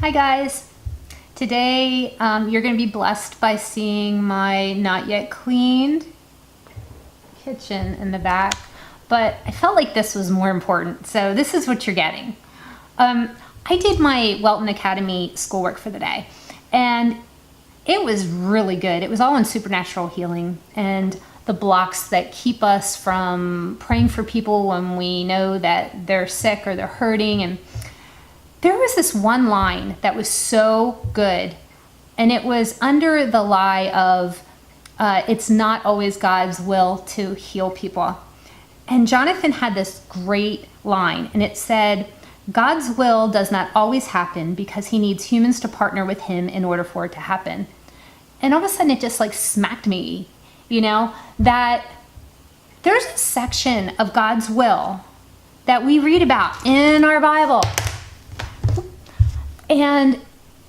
Hi guys. Today you're going to be blessed by seeing my not yet cleaned kitchen in the back, but I felt like this was more important, so this is what you're getting. I did my Welton Academy schoolwork for the day, and it was really good. It was all on supernatural healing and the blocks that keep us from praying for people when we know that they're sick or they're hurting. And there was this one line that was so good, and it was under the lie of it's not always God's will to heal people. And Jonathan had this great line, and it said, God's will does not always happen because he needs humans to partner with him in order for it to happen. And all of a sudden it just like smacked me, that there's a section of God's will that we read about in our Bible. And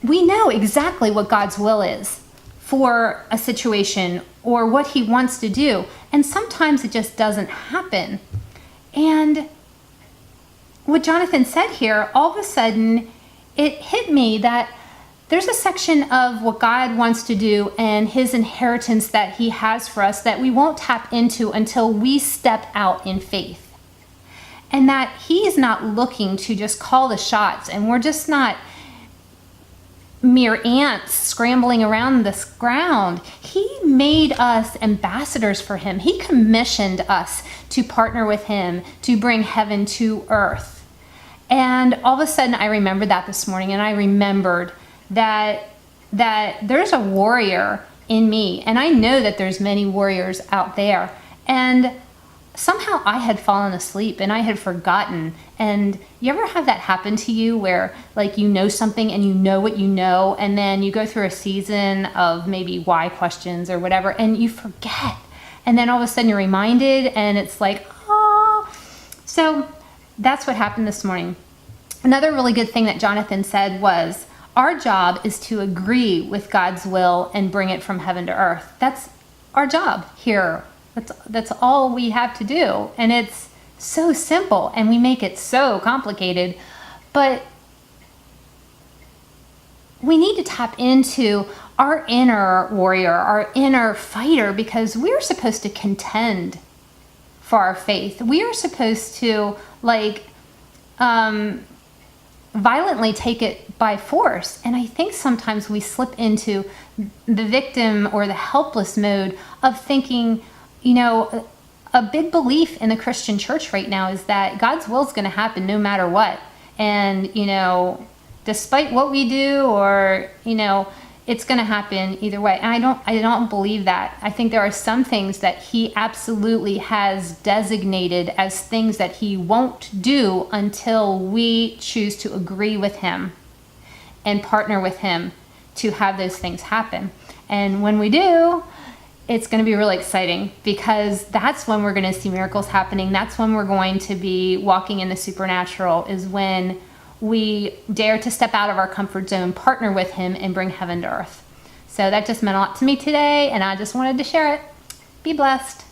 we know exactly what God's will is for a situation or what he wants to do. And sometimes it just doesn't happen. And what Jonathan said here, all of a sudden, it hit me that there's a section of what God wants to do and his inheritance that he has for us that we won't tap into until we step out in faith. And that he's not looking to just call the shots, and we're just not mere ants scrambling around this ground. He made us ambassadors for him. He commissioned us to partner with him to bring heaven to earth. And all of a sudden I remembered that this morning, and I remembered that there's a warrior in me, and I know that there's many warriors out there. And somehow I had fallen asleep and I had forgotten. And you ever have that happen to you where like you know something and you know what you know, and then you go through a season of maybe why questions or whatever, and you forget, and then all of a sudden you're reminded, and it's like, oh. So that's what happened this morning. Another really good thing that Jonathan said was, our job is to agree with God's will and bring it from heaven to earth. That's our job here. That's all we have to do. And it's so simple, and we make it so complicated. But we need to tap into our inner warrior, our inner fighter, because we're supposed to contend for our faith. We are supposed to violently take it by force. And I think sometimes we slip into the victim or the helpless mode of thinking, a big belief in the Christian church right now is that God's will is going to happen no matter what. And, despite what we do, or, it's going to happen either way. And I don't believe that. I think there are some things that he absolutely has designated as things that he won't do until we choose to agree with him and partner with him to have those things happen. And when we do, it's going to be really exciting, because that's when we're going to see miracles happening. That's when we're going to be walking in the supernatural, is when we dare to step out of our comfort zone, partner with him, and bring heaven to earth. So that just meant a lot to me today, and I just wanted to share it. Be blessed.